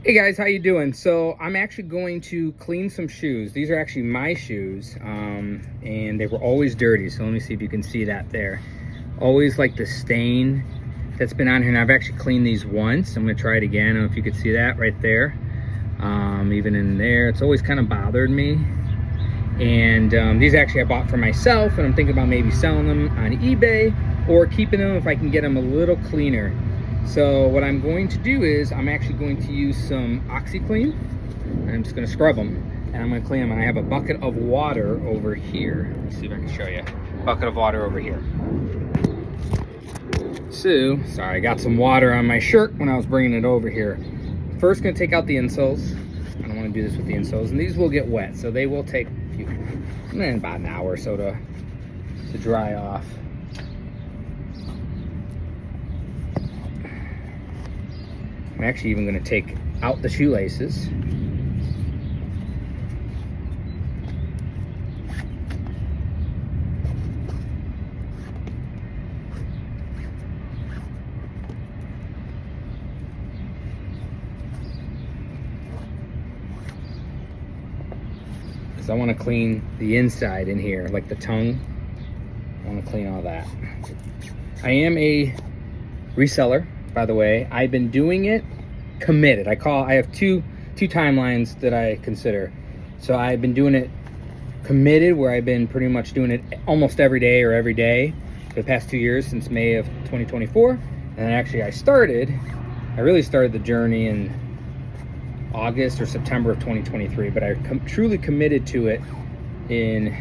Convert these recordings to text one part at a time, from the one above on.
Hey guys, how you doing? So I'm actually going to clean some shoes. These are actually my shoes, and they were always dirty. So let me see if you can see that there. Always like the stain that's been on here. And I've actually cleaned these once. I'm gonna try it again. I don't know if you could see that right there. Even in there, it's always kind of bothered me. And these actually I bought for myself, and I'm thinking about maybe selling them on eBay or keeping them if I can get them a little cleaner. So what I'm going to do is I'm actually going to use some OxiClean. I'm just going to scrub them and I'm going to clean them. And I have a bucket of water over here. Let's see if I can show you. Bucket of water over here. So, sorry, I got some water on my shirt when I was bringing it over here. First, going to take out the insoles. I don't want to do this with the insoles, and these will get wet, so they will take about an hour or so to dry off. I'm actually even going to take out the shoelaces. Because I want to clean the inside in here, like the tongue. I want to clean all that. I am a reseller, by the way. I've been doing it committed. I have two timelines that I consider. So I've been doing it committed, where I've been pretty much doing it almost every day or every day for the past 2 years, since May of 2024. And then actually I really started the journey in August or September of 2023, but I truly committed to it in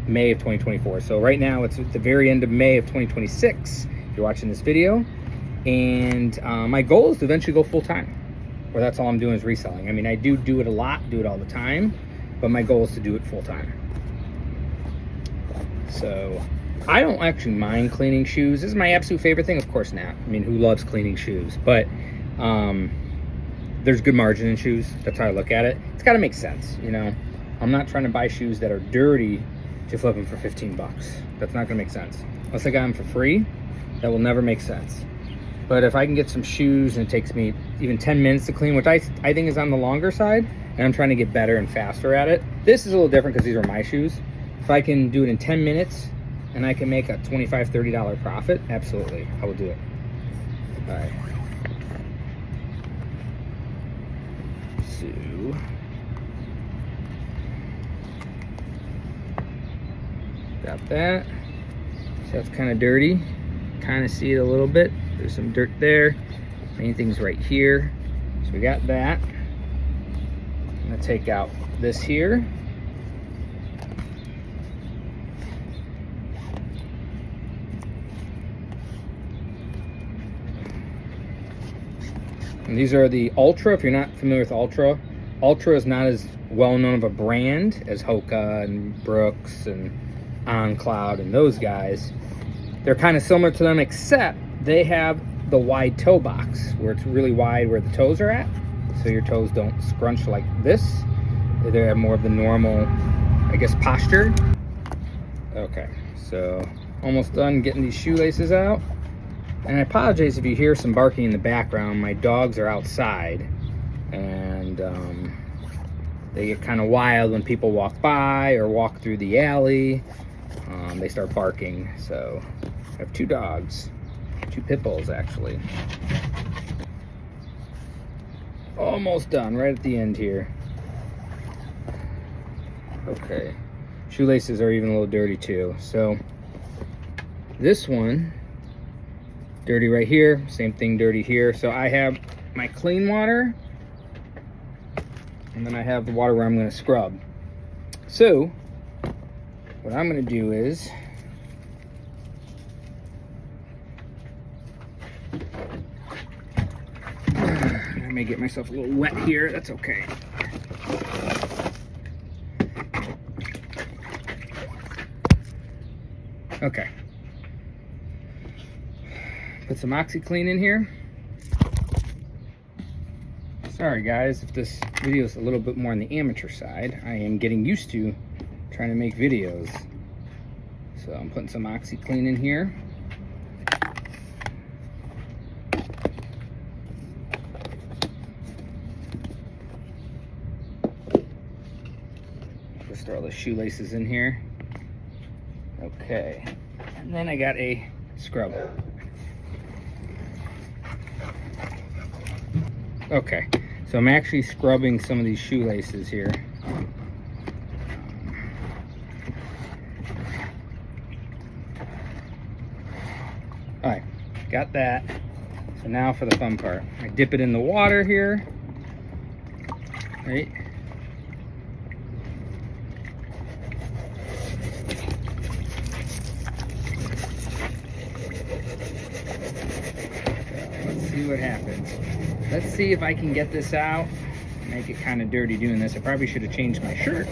May of 2024. So right now it's at the very end of May of 2026 if you're watching this video. And my goal is to eventually go full-time, where that's all I'm doing is reselling. I mean, I do it a lot, do it all the time, but my goal is to do it full-time. So I don't actually mind cleaning shoes. This is my absolute favorite thing? Of course not. I mean, who loves cleaning shoes? But there's good margin in shoes. That's how I look at it. It's got to make sense, you know? I'm not trying to buy shoes that are dirty to flip them for 15 bucks. That's not gonna make sense. Unless I got them for free, that will never make sense. But if I can get some shoes and it takes me even 10 minutes to clean, which I think is on the longer side, and I'm trying to get better and faster at it. This is a little different because these are my shoes. If I can do it in 10 minutes and I can make a $25, $30 profit, absolutely, I will do it. All right. So, got that. So that's kind of dirty. Kind of see it a little bit. There's some dirt there. Main thing's right here. So we got that. I'm gonna take out this here. And these are the Ultra. If you're not familiar with Ultra, Ultra is not as well known of a brand as Hoka and Brooks and OnCloud and those guys. They're kind of similar to them, except they have the wide toe box, where it's really wide where the toes are at, so your toes don't scrunch like this. They have more of the normal, I guess, posture. Okay, so almost done getting these shoelaces out. And I apologize if you hear some barking in the background. My dogs are outside, and they get kind of wild when people walk by or walk through the alley. They start barking. So I have 2 dogs, 2 pit bulls actually. Almost done, right at the end here. Okay, shoelaces are even a little dirty too. So this one, dirty right here, same thing, dirty here. So I have my clean water, and then I have the water where I'm going to scrub. So what I'm going to do is I may get myself a little wet here. That's okay. Okay. Put some OxiClean in here. Sorry guys if this video is a little bit more on the amateur side. I am getting used to trying to make videos. So I'm putting some OxiClean in here. throw the shoelaces in here. Okay, and then I got a scrub. Okay, so I'm actually scrubbing some of these shoelaces here. All right, got that. So now for the fun part. I dip it in the water here, right? Let's see what happens. Let's see if I can get this out. Make it kind of dirty doing this. I probably should have changed my shirt.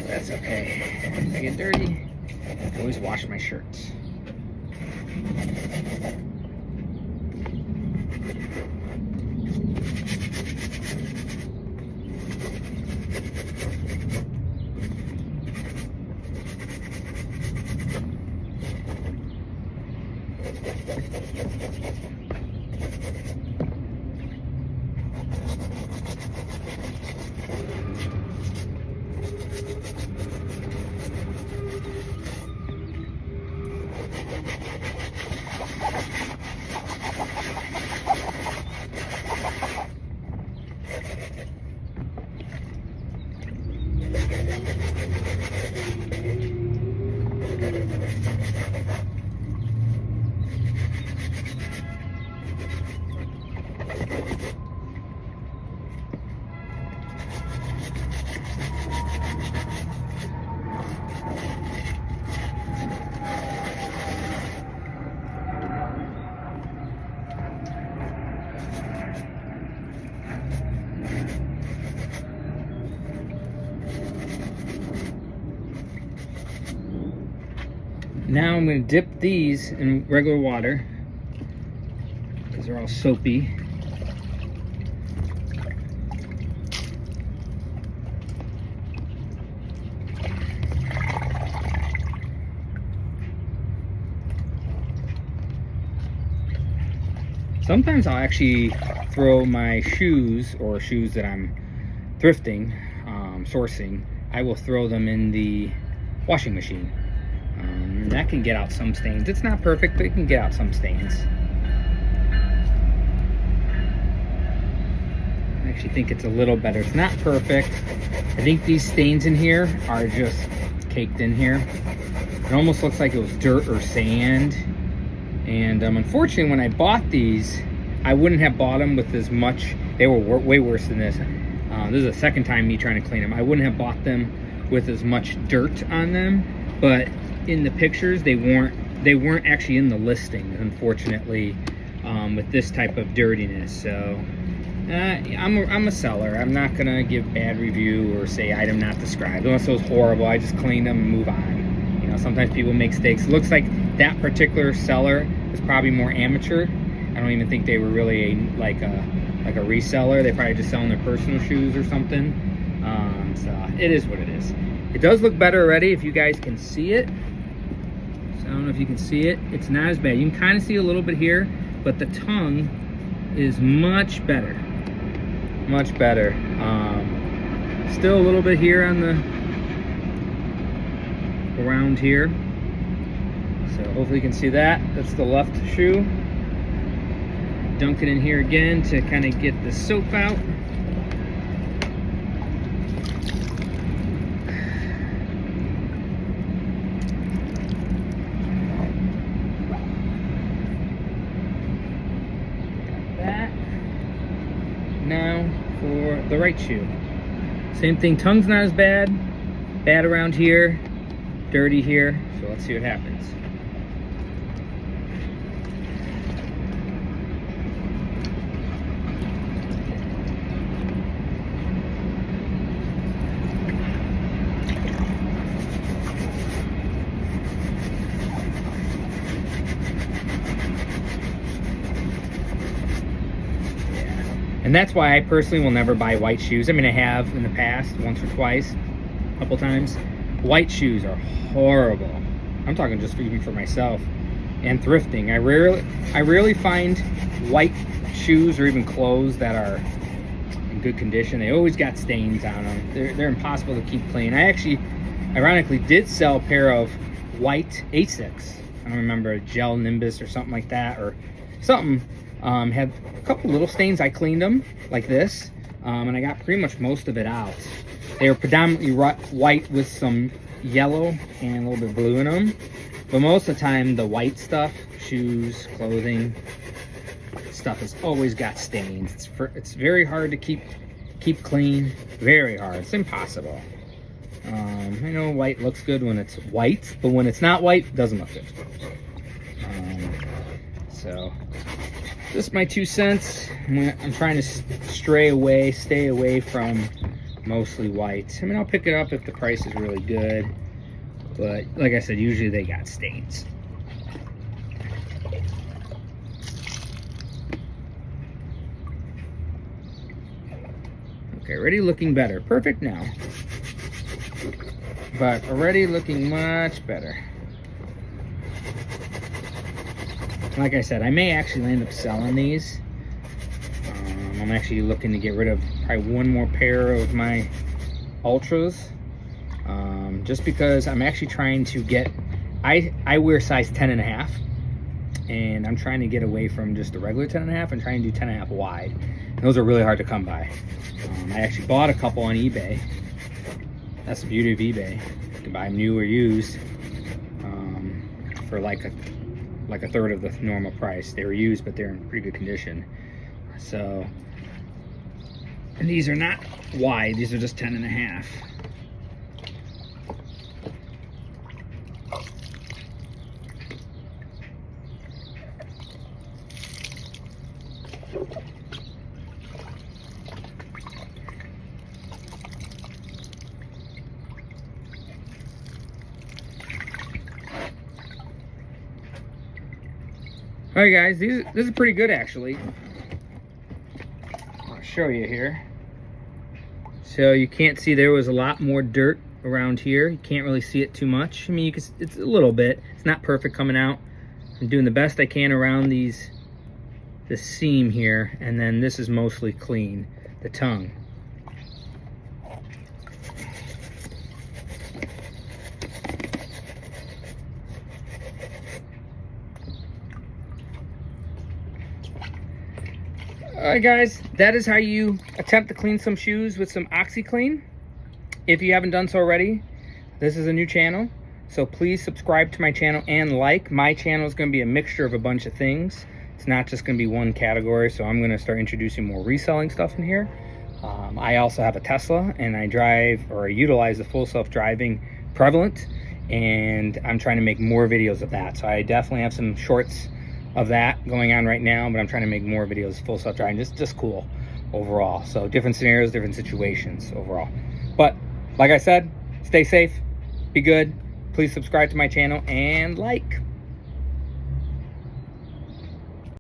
That's okay. If I get dirty, I always wash my shirts. Now I'm going to dip these in regular water because they're all soapy. Sometimes I'll actually throw my shoes or shoes that I'm thrifting, sourcing, I will throw them in the washing machine. That can get out some stains. It's not perfect, but it can get out some stains. I actually think it's a little better. It's not perfect. I think these stains in here are just caked in here. It almost looks like it was dirt or sand. And unfortunately, when I bought these, I wouldn't have bought them with as much. They were way worse than this. This is the second time me trying to clean them. I wouldn't have bought them with as much dirt on them, but in the pictures they weren't actually in the listing, unfortunately, with this type of dirtiness. So I'm a seller. I'm not gonna give bad review or say item not described unless it was horrible. I just clean them and move on. You know, sometimes people make mistakes. It looks like that particular seller is probably more amateur. I don't even think they were really like a reseller. They probably just selling their personal shoes or something. So it is what it is. It does look better already if you guys can see it. So I don't know if you can see it. It's not as bad. You can kind of see a little bit here, but the tongue is much better. Much better. Still a little bit here on the around here. So hopefully you can see that. That's the left shoe. Dunk it in here again to kind of get the soap out. Now for the right shoe. Same thing, tongue's not as bad. Bad around here, dirty here. So let's see what happens. And that's why I personally will never buy white shoes. I mean, I have in the past, once or twice, a couple times. White shoes are horrible. I'm talking just even for myself. And thrifting, I rarely find white shoes or even clothes that are in in good condition. They always got stains on them. They're impossible to keep clean. I actually, ironically, did sell a pair of white Asics. I don't remember, a gel Nimbus or something like that, or something. Had a couple little stains. I cleaned them like this, and I got pretty much most of it out. They were predominantly white with some yellow and a little bit of blue in them. But most of the time, the white stuff, shoes, clothing, stuff has always got stains. It's very hard to keep clean. Very hard. It's impossible. I know white looks good when it's white, but when it's not white, it doesn't look good. So, just my 2 cents. I'm trying to stay away from mostly white. I mean, I'll pick it up if the price is really good, but like I said, usually they got stains. Okay, already looking better. Perfect now, but already looking much better. Like I said, I may actually end up selling these. I'm actually looking to get rid of probably one more pair of my Ultras, just because I'm actually trying to get, I wear size 10.5, and I'm trying to get away from just the regular 10.5 and trying to do 10.5 wide. And those are really hard to come by. I actually bought a couple on eBay. That's the beauty of eBay. You can buy them new or used for like a third of the normal price. They were used, but they're in pretty good condition. So, and these are not wide, these are just 10.5. All right, guys, this is pretty good actually. I'll show you here. So you can't see, there was a lot more dirt around here. You can't really see it too much. I mean, you can, it's a little bit. It's not perfect coming out. I'm doing the best I can around the seam here, and then this is mostly clean, the tongue. Alright guys, that is how you attempt to clean some shoes with some OxiClean. If you haven't done so already, this is a new channel, so please subscribe to my channel and like. My channel is going to be a mixture of a bunch of things. It's not just going to be one category, so I'm going to start introducing more reselling stuff in here. I also have a Tesla, and I utilize the full self-driving prevalent, and I'm trying to make more videos of that. So I definitely have some shorts of that going on right now, but I'm trying to make more videos full self-driving, just cool overall. So different scenarios, different situations overall. But like I said, stay safe, be good. Please subscribe to my channel and like.